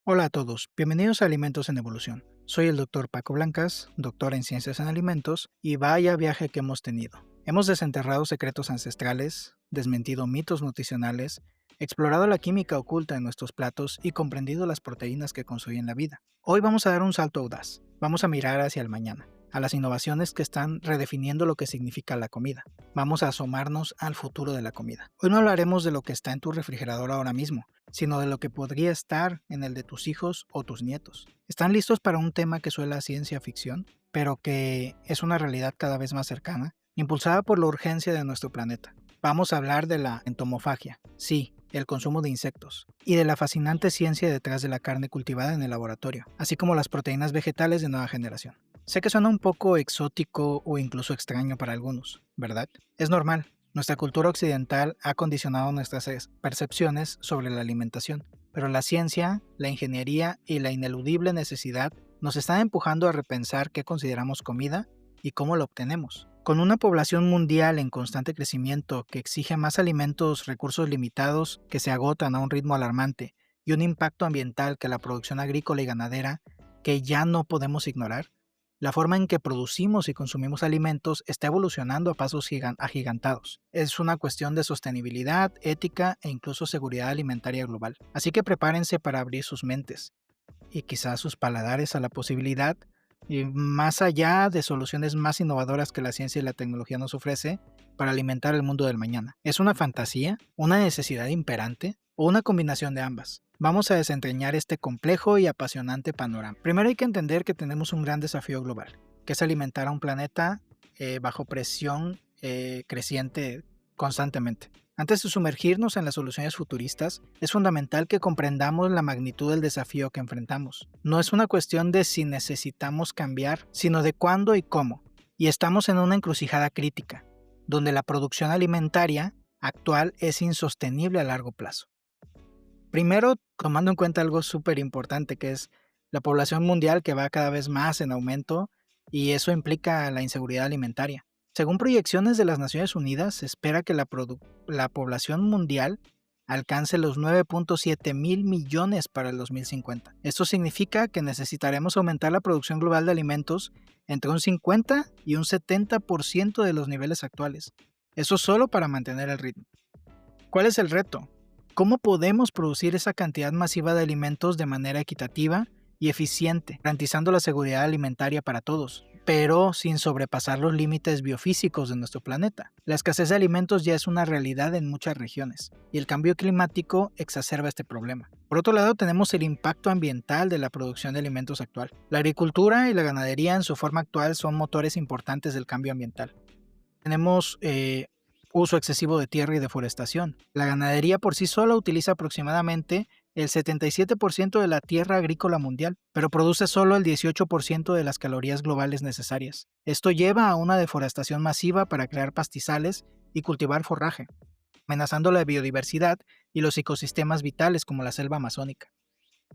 Hola a todos, bienvenidos a Alimentos en Evolución. Soy el Dr. Paco Blancas, doctor en Ciencias en Alimentos, y vaya viaje que hemos tenido. Hemos desenterrado secretos ancestrales, desmentido mitos nutricionales, explorado la química oculta en nuestros platos y comprendido las proteínas que construyen la vida. Hoy vamos a dar un salto audaz. Vamos a mirar hacia el mañana, a las innovaciones que están redefiniendo lo que significa la comida. Vamos a asomarnos al futuro de la comida. Hoy no hablaremos de lo que está en tu refrigerador ahora mismo, sino de lo que podría estar en el de tus hijos o tus nietos. ¿Están listos para un tema que suena a ciencia ficción, pero que es una realidad cada vez más cercana, impulsada por la urgencia de nuestro planeta? Vamos a hablar de la entomofagia, sí, el consumo de insectos, y de la fascinante ciencia detrás de la carne cultivada en el laboratorio, así como las proteínas vegetales de nueva generación. Sé que suena un poco exótico o incluso extraño para algunos, ¿verdad? Es normal. Nuestra cultura occidental ha condicionado nuestras percepciones sobre la alimentación, pero la ciencia, la ingeniería y la ineludible necesidad nos están empujando a repensar qué consideramos comida y cómo lo obtenemos. Con una población mundial en constante crecimiento que exige más alimentos, recursos limitados que se agotan a un ritmo alarmante y un impacto ambiental que la producción agrícola y ganadera que ya no podemos ignorar, la forma en que producimos y consumimos alimentos está evolucionando a pasos agigantados. Es una cuestión de sostenibilidad, ética e incluso seguridad alimentaria global. Así que prepárense para abrir sus mentes y quizás sus paladares a la posibilidad, y más allá de soluciones más innovadoras que la ciencia y la tecnología nos ofrece para alimentar el mundo del mañana. ¿Es una fantasía? ¿Una necesidad imperante? ¿O una combinación de ambas? Vamos a desentrañar este complejo y apasionante panorama. Primero hay que entender que tenemos un gran desafío global, que es alimentar a un planeta bajo presión creciente constantemente. Antes de sumergirnos en las soluciones futuristas, es fundamental que comprendamos la magnitud del desafío que enfrentamos. No es una cuestión de si necesitamos cambiar, sino de cuándo y cómo. Y estamos en una encrucijada crítica, donde la producción alimentaria actual es insostenible a largo plazo. Primero, tomando en cuenta algo súper importante, que es la población mundial que va cada vez más en aumento, y eso implica la inseguridad alimentaria. Según proyecciones de las Naciones Unidas, se espera que la población mundial alcance los 9.7 mil millones para el 2050. Esto significa que necesitaremos aumentar la producción global de alimentos entre un 50 y un 70% de los niveles actuales. Eso solo para mantener el ritmo. ¿Cuál es el reto? ¿Cómo podemos producir esa cantidad masiva de alimentos de manera equitativa y eficiente, garantizando la seguridad alimentaria para todos, pero sin sobrepasar los límites biofísicos de nuestro planeta? La escasez de alimentos ya es una realidad en muchas regiones, y el cambio climático exacerba este problema. Por otro lado, tenemos el impacto ambiental de la producción de alimentos actual. La agricultura y la ganadería en su forma actual son motores importantes del cambio ambiental. Tenemos uso excesivo de tierra y deforestación. La ganadería por sí sola utiliza aproximadamente el 77% de la tierra agrícola mundial, pero produce solo el 18% de las calorías globales necesarias. Esto lleva a una deforestación masiva para crear pastizales y cultivar forraje, amenazando la biodiversidad y los ecosistemas vitales como la selva amazónica.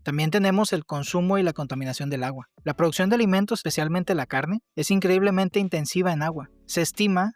También tenemos el consumo y la contaminación del agua. La producción de alimentos, especialmente la carne, es increíblemente intensiva en agua. Se estima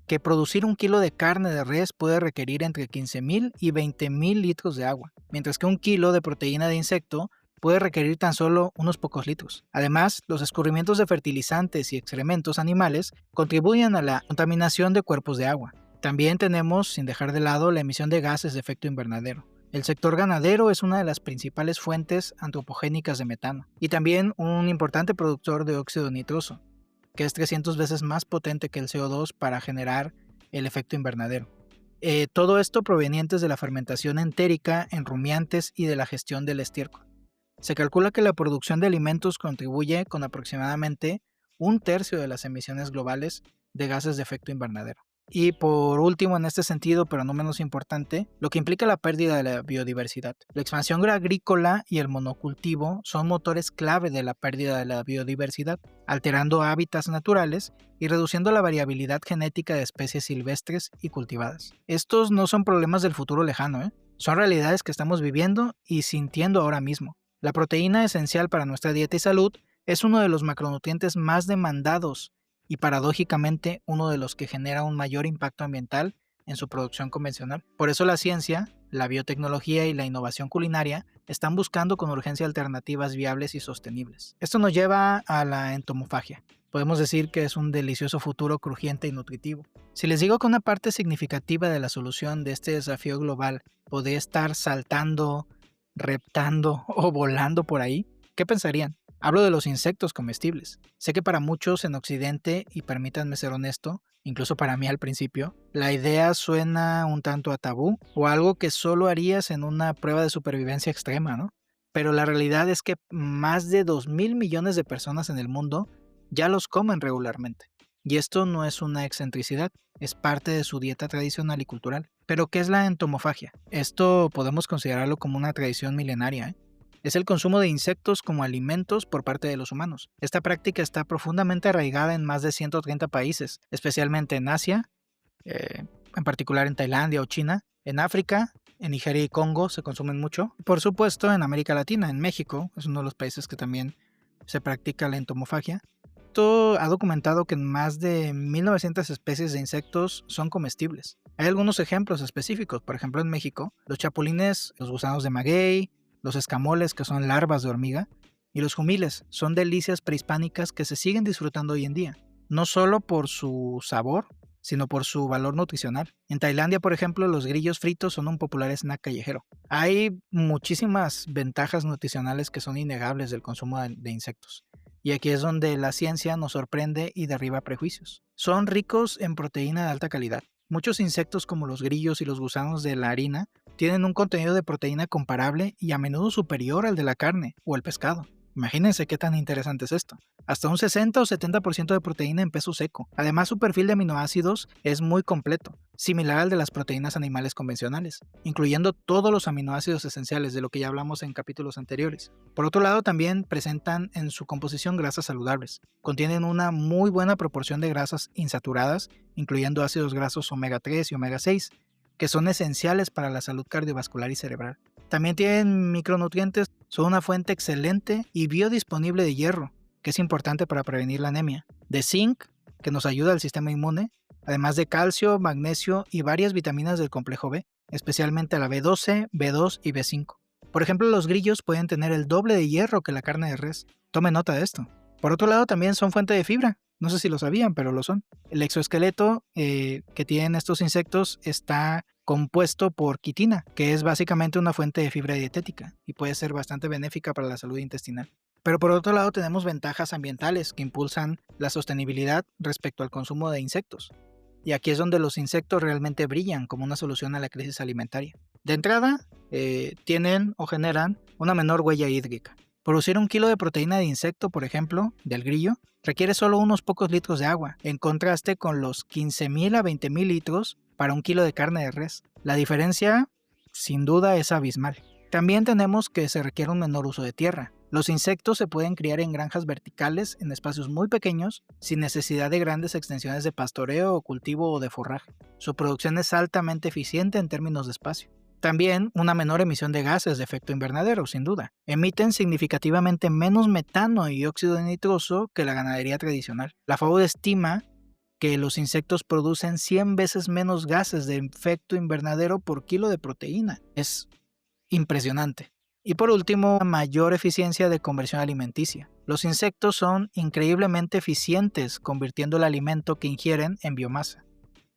que producir un kilo de carne de res puede requerir entre 15,000 y 20,000 litros de agua, mientras que un kilo de proteína de insecto puede requerir tan solo unos pocos litros. Además, los escurrimientos de fertilizantes y excrementos animales contribuyen a la contaminación de cuerpos de agua. También tenemos, sin dejar de lado, la emisión de gases de efecto invernadero. El sector ganadero es una de las principales fuentes antropogénicas de metano y también un importante productor de óxido nitroso, que es 300 veces más potente que el CO2 para generar el efecto invernadero. Todo esto provenientes de la fermentación entérica en rumiantes y de la gestión del estiércol. Se calcula que la producción de alimentos contribuye con aproximadamente un tercio de las emisiones globales de gases de efecto invernadero. Y por último, en este sentido, pero no menos importante, lo que implica la pérdida de la biodiversidad. La expansión agrícola y el monocultivo son motores clave de la pérdida de la biodiversidad, alterando hábitats naturales y reduciendo la variabilidad genética de especies silvestres y cultivadas. Estos no son problemas del futuro lejano, son realidades que estamos viviendo y sintiendo ahora mismo. La proteína esencial para nuestra dieta y salud es uno de los macronutrientes más demandados y paradójicamente uno de los que genera un mayor impacto ambiental en su producción convencional. Por eso la ciencia la biotecnología y la innovación culinaria están buscando con urgencia alternativas viables y sostenibles. Esto nos lleva a la entomofagia. Podemos decir que es un delicioso futuro crujiente y nutritivo. Si les digo que una parte significativa de la solución de este desafío global podría estar saltando, reptando o volando por ahí, ¿qué pensarían? Hablo de los insectos comestibles. Sé que para muchos en Occidente, y permítanme ser honesto, incluso para mí al principio, la idea suena un tanto a tabú o algo que solo harías en una prueba de supervivencia extrema, ¿no? Pero la realidad es que más de 2.000 millones de personas en el mundo ya los comen regularmente. Y esto no es una excentricidad, es parte de su dieta tradicional y cultural. Pero ¿qué es la entomofagia? Esto podemos considerarlo como una tradición milenaria, ¿eh? Es el consumo de insectos como alimentos por parte de los humanos. Esta práctica está profundamente arraigada en más de 130 países, especialmente en Asia, en particular en Tailandia o China, en África, en Nigeria y Congo se consumen mucho. Por supuesto, en América Latina, en México, es uno de los países que también se practica la entomofagia. Esto ha documentado que más de 1.900 especies de insectos son comestibles. Hay algunos ejemplos específicos, por ejemplo en México, los chapulines, los gusanos de maguey, los escamoles, que son larvas de hormiga, y los jumiles, son delicias prehispánicas que se siguen disfrutando hoy en día, no solo por su sabor, sino por su valor nutricional. En Tailandia, por ejemplo, los grillos fritos son un popular snack callejero. Hay muchísimas ventajas nutricionales que son innegables del consumo de insectos. Y aquí es donde la ciencia nos sorprende y derriba prejuicios. Son ricos en proteína de alta calidad. Muchos insectos como los grillos y los gusanos de la harina tienen un contenido de proteína comparable y a menudo superior al de la carne o el pescado. Imagínense qué tan interesante es esto. Hasta un 60 o 70% de proteína en peso seco. Además, su perfil de aminoácidos es muy completo, similar al de las proteínas animales convencionales, incluyendo todos los aminoácidos esenciales de lo que ya hablamos en capítulos anteriores. Por otro lado, también presentan en su composición grasas saludables. Contienen una muy buena proporción de grasas insaturadas, incluyendo ácidos grasos omega 3 y omega 6, que son esenciales para la salud cardiovascular y cerebral. También tienen micronutrientes, son una fuente excelente y biodisponible de hierro, que es importante para prevenir la anemia, de zinc, que nos ayuda al sistema inmune, además de calcio, magnesio y varias vitaminas del complejo B, especialmente la B12, B2 y B5. Por ejemplo, los grillos pueden tener el doble de hierro que la carne de res. Tome nota de esto. Por otro lado, también son fuente de fibra. No sé si lo sabían, pero lo son. El exoesqueleto que tienen estos insectos está compuesto por quitina, que es básicamente una fuente de fibra dietética y puede ser bastante benéfica para la salud intestinal. Pero por otro lado tenemos ventajas ambientales que impulsan la sostenibilidad respecto al consumo de insectos. Y aquí es donde los insectos realmente brillan como una solución a la crisis alimentaria. De entrada, tienen o generan una menor huella hídrica. Producir 1 kilo de proteína de insecto, por ejemplo, del grillo, requiere solo unos pocos litros de agua, en contraste con los 15.000 a 20.000 litros para 1 kilo de carne de res. La diferencia, sin duda, es abismal. También tenemos que se requiere un menor uso de tierra. Los insectos se pueden criar en granjas verticales en espacios muy pequeños, sin necesidad de grandes extensiones de pastoreo o cultivo o de forraje. Su producción es altamente eficiente en términos de espacio. También una menor emisión de gases de efecto invernadero, sin duda. Emiten significativamente menos metano y óxido nitroso que la ganadería tradicional. La FAO estima que los insectos producen 100 veces menos gases de efecto invernadero por kilo de proteína. Es impresionante. Y por último, mayor eficiencia de conversión alimenticia. Los insectos son increíblemente eficientes convirtiendo el alimento que ingieren en biomasa.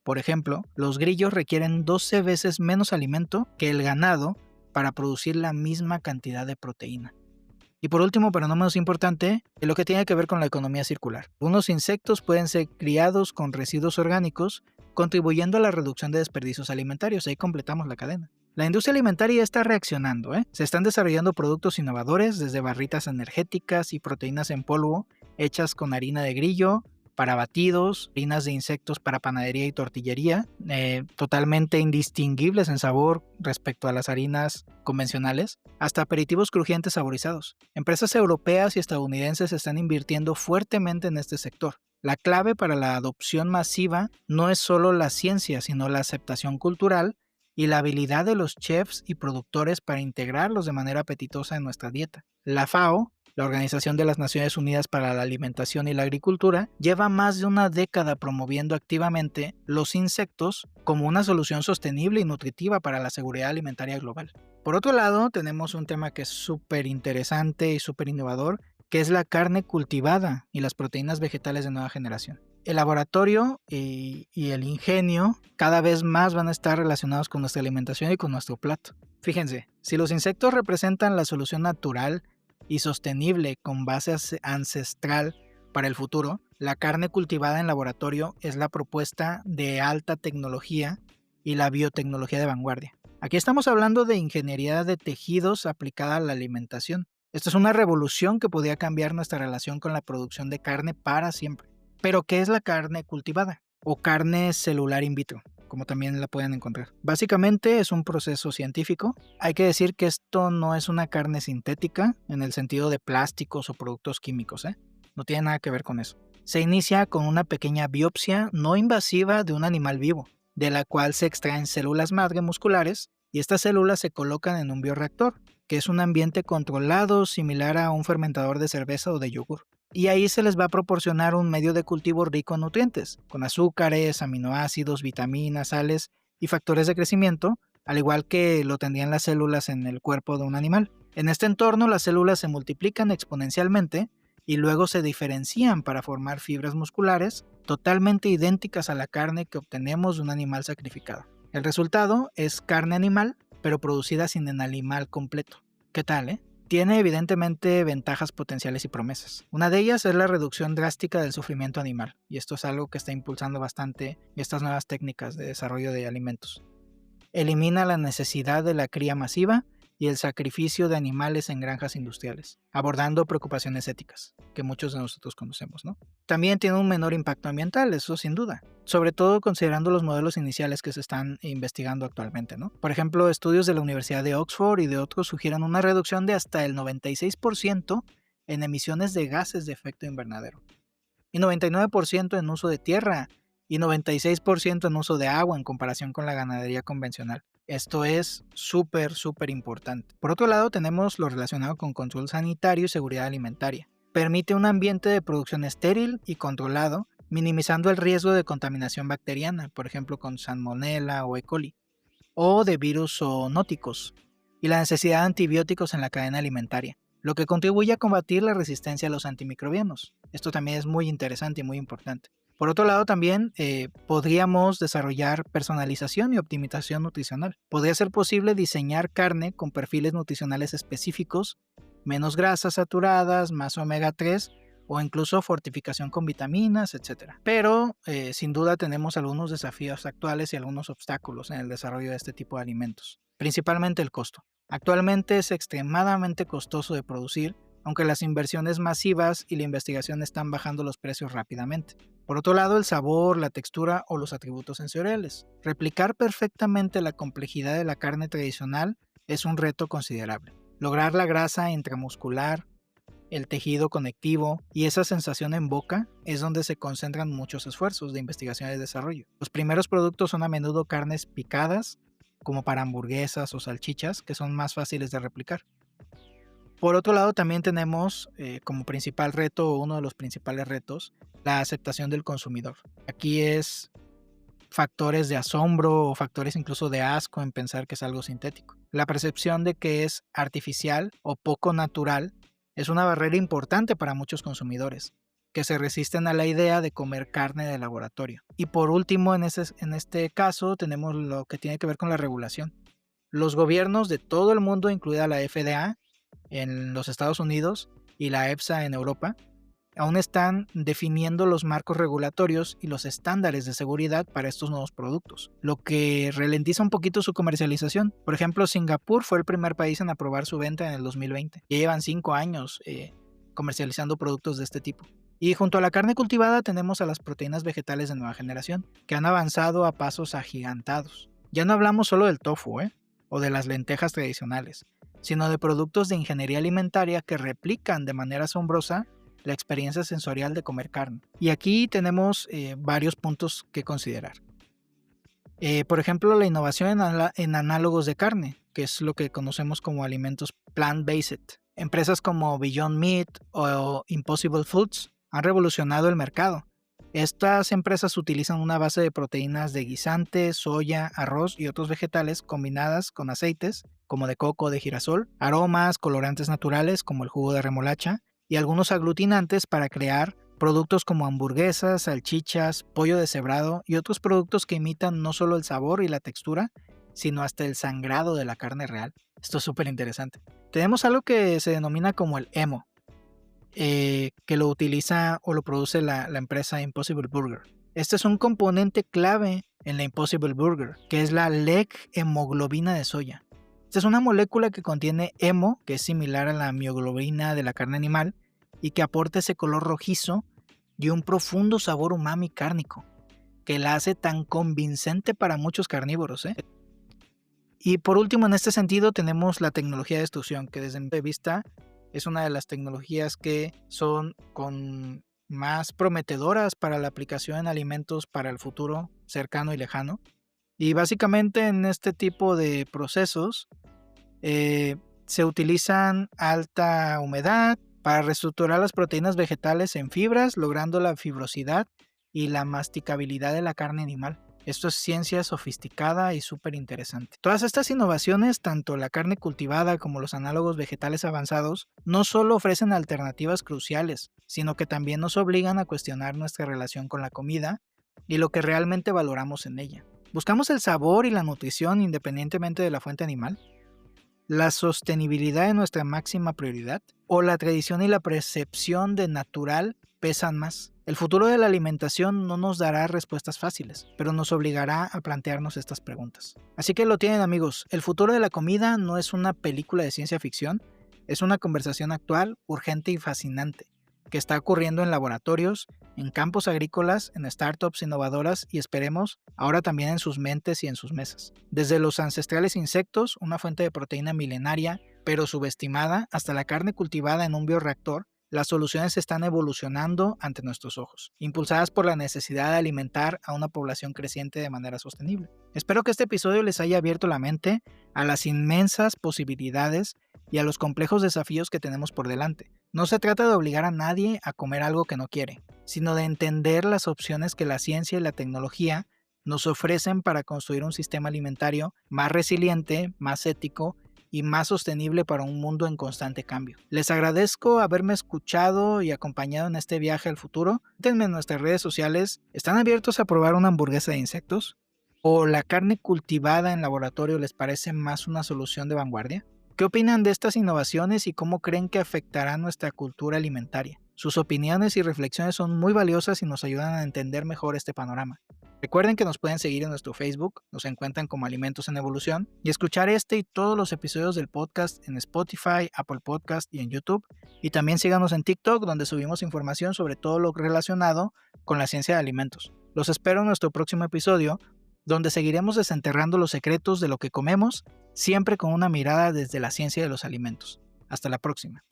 Por ejemplo, los grillos requieren 12 veces menos alimento que el ganado para producir la misma cantidad de proteína. Y por último, pero no menos importante, lo que tiene que ver con la economía circular. Algunos insectos pueden ser criados con residuos orgánicos, contribuyendo a la reducción de desperdicios alimentarios. Ahí completamos la cadena. La industria alimentaria está reaccionando, Se están desarrollando productos innovadores, desde barritas energéticas y proteínas en polvo hechas con harina de grillo, para batidos, harinas de insectos para panadería y tortillería, totalmente indistinguibles en sabor respecto a las harinas convencionales, hasta aperitivos crujientes saborizados. Empresas europeas y estadounidenses están invirtiendo fuertemente en este sector. La clave para la adopción masiva no es solo la ciencia, sino la aceptación cultural y la habilidad de los chefs y productores para integrarlos de manera apetitosa en nuestra dieta. La FAO, La Organización de las Naciones Unidas para la Alimentación y la Agricultura lleva más de una década promoviendo activamente los insectos como una solución sostenible y nutritiva para la seguridad alimentaria global. Por otro lado, tenemos un tema que es súper interesante y súper innovador, que es la carne cultivada y las proteínas vegetales de nueva generación. El laboratorio y el ingenio cada vez más van a estar relacionados con nuestra alimentación y con nuestro plato. Fíjense, si los insectos representan la solución natural y sostenible con base ancestral para el futuro, la carne cultivada en laboratorio es la propuesta de alta tecnología y la biotecnología de vanguardia. Aquí estamos hablando de ingeniería de tejidos aplicada a la alimentación. Esto es una revolución que podría cambiar nuestra relación con la producción de carne para siempre. Pero, ¿qué es la carne cultivada? O carne celular in vitro, como también la pueden encontrar. Básicamente es un proceso científico. Hay que decir que esto no es una carne sintética en el sentido de plásticos o productos químicos, No tiene nada que ver con eso. Se inicia con una pequeña biopsia no invasiva de un animal vivo, de la cual se extraen células madre musculares y estas células se colocan en un bioreactor, que es un ambiente controlado similar a un fermentador de cerveza o de yogur. Y ahí se les va a proporcionar un medio de cultivo rico en nutrientes, con azúcares, aminoácidos, vitaminas, sales y factores de crecimiento, al igual que lo tendrían las células en el cuerpo de un animal. En este entorno las células se multiplican exponencialmente y luego se diferencian para formar fibras musculares totalmente idénticas a la carne que obtenemos de un animal sacrificado. El resultado es carne animal, pero producida sin el animal completo. ¿Qué tal, Tiene evidentemente ventajas potenciales y promesas. Una de ellas es la reducción drástica del sufrimiento animal, y esto es algo que está impulsando bastante estas nuevas técnicas de desarrollo de alimentos. Elimina la necesidad de la cría masiva y el sacrificio de animales en granjas industriales, abordando preocupaciones éticas, que muchos de nosotros conocemos, ¿no? También tiene un menor impacto ambiental, eso sin duda, sobre todo considerando los modelos iniciales que se están investigando actualmente, ¿no? Por ejemplo, estudios de la Universidad de Oxford y de otros sugieren una reducción de hasta el 96% en emisiones de gases de efecto invernadero, y 99% en uso de tierra, y 96% en uso de agua en comparación con la ganadería convencional. Esto es súper importante. Por otro lado, tenemos lo relacionado con control sanitario y seguridad alimentaria. Permite un ambiente de producción estéril y controlado, minimizando el riesgo de contaminación bacteriana, por ejemplo con Salmonella o E. coli, o de virus zoonóticos, y la necesidad de antibióticos en la cadena alimentaria, lo que contribuye a combatir la resistencia a los antimicrobianos. Esto también es muy interesante y muy importante. Por otro lado, también podríamos desarrollar personalización y optimización nutricional. Podría ser posible diseñar carne con perfiles nutricionales específicos, menos grasas saturadas, más omega 3 o incluso fortificación con vitaminas, etc. Pero sin duda tenemos algunos desafíos actuales y algunos obstáculos en el desarrollo de este tipo de alimentos, principalmente el costo. Actualmente es extremadamente costoso de producir, aunque las inversiones masivas y la investigación están bajando los precios rápidamente. Por otro lado, el sabor, la textura o los atributos sensoriales. Replicar perfectamente la complejidad de la carne tradicional es un reto considerable. Lograr la grasa intramuscular, el tejido conectivo y esa sensación en boca es donde se concentran muchos esfuerzos de investigación y desarrollo. Los primeros productos son a menudo carnes picadas, como para hamburguesas o salchichas, que son más fáciles de replicar. Por otro lado, también tenemos como principal reto, o uno de los principales retos, la aceptación del consumidor. Aquí es factores de asombro o factores incluso de asco en pensar que es algo sintético. La percepción de que es artificial o poco natural es una barrera importante para muchos consumidores, que se resisten a la idea de comer carne de laboratorio. Y por último, en este caso, tenemos lo que tiene que ver con la regulación. Los gobiernos de todo el mundo, incluida la FDA en los Estados Unidos y la EFSA en Europa, aún están definiendo los marcos regulatorios y los estándares de seguridad para estos nuevos productos, lo que ralentiza un poquito su comercialización. Por ejemplo, Singapur fue el primer país en aprobar su venta en el 2020. Ya llevan 5 años comercializando productos de este tipo. Y junto a la carne cultivada tenemos a las proteínas vegetales de nueva generación, que han avanzado a pasos agigantados. Ya no hablamos solo del tofu, o de las lentejas tradicionales, sino de productos de ingeniería alimentaria que replican de manera asombrosa la experiencia sensorial de comer carne. Y aquí tenemos varios puntos que considerar. Por ejemplo, la innovación en análogos de carne, que es lo que conocemos como alimentos plant-based, Empresas como Beyond Meat o Impossible Foods han revolucionado el mercado. Estas empresas utilizan una base de proteínas de guisante, soya, arroz y otros vegetales combinadas con aceites como de coco o de girasol, aromas, colorantes naturales como el jugo de remolacha y algunos aglutinantes para crear productos como hamburguesas, salchichas, pollo deshebrado y otros productos que imitan no solo el sabor y la textura, sino hasta el sangrado de la carne real. Esto es súper interesante. Tenemos algo que se denomina como el emo, que lo utiliza o lo produce la empresa Impossible Burger. Este es un componente clave en la Impossible Burger, que es la LEC-hemoglobina de soya. Esta es una molécula que contiene hemo, que es similar a la mioglobina de la carne animal, y que aporta ese color rojizo y un profundo sabor umami cárnico, que la hace tan convincente para muchos carnívoros. Y por último, en este sentido, tenemos la tecnología de extrusión, que desde mi punto de vista es una de las tecnologías que son con más prometedoras para la aplicación en alimentos para el futuro cercano y lejano. Y básicamente en este tipo de procesos se utilizan alta humedad para reestructurar las proteínas vegetales en fibras, logrando la fibrosidad y la masticabilidad de la carne animal. Esto es ciencia sofisticada y súper interesante. Todas estas innovaciones, tanto la carne cultivada como los análogos vegetales avanzados, no solo ofrecen alternativas cruciales, sino que también nos obligan a cuestionar nuestra relación con la comida y lo que realmente valoramos en ella. ¿Buscamos el sabor y la nutrición independientemente de la fuente animal? ¿La sostenibilidad es nuestra máxima prioridad? ¿O la tradición y la percepción de natural pesan más? El futuro de la alimentación no nos dará respuestas fáciles, pero nos obligará a plantearnos estas preguntas. Así que lo tienen, amigos, el futuro de la comida no es una película de ciencia ficción, es una conversación actual, urgente y fascinante, que está ocurriendo en laboratorios, en campos agrícolas, en startups innovadoras y esperemos ahora también en sus mentes y en sus mesas. Desde los ancestrales insectos, una fuente de proteína milenaria, pero subestimada, hasta la carne cultivada en un bioreactor, las soluciones están evolucionando ante nuestros ojos, impulsadas por la necesidad de alimentar a una población creciente de manera sostenible. Espero que este episodio les haya abierto la mente a las inmensas posibilidades y a los complejos desafíos que tenemos por delante. No se trata de obligar a nadie a comer algo que no quiere, sino de entender las opciones que la ciencia y la tecnología nos ofrecen para construir un sistema alimentario más resiliente, más ético y más sostenible para un mundo en constante cambio. Les agradezco haberme escuchado y acompañado en este viaje al futuro. Cuéntenme en nuestras redes sociales, ¿están abiertos a probar una hamburguesa de insectos? ¿O la carne cultivada en laboratorio les parece más una solución de vanguardia? ¿Qué opinan de estas innovaciones y cómo creen que afectarán nuestra cultura alimentaria? Sus opiniones y reflexiones son muy valiosas y nos ayudan a entender mejor este panorama. Recuerden que nos pueden seguir en nuestro Facebook, nos encuentran como Alimentos en Evolución, y escuchar este y todos los episodios del podcast en Spotify, Apple Podcast y en YouTube. Y también síganos en TikTok, donde subimos información sobre todo lo relacionado con la ciencia de alimentos. Los espero en nuestro próximo episodio, donde seguiremos desenterrando los secretos de lo que comemos, siempre con una mirada desde la ciencia de los alimentos. Hasta la próxima.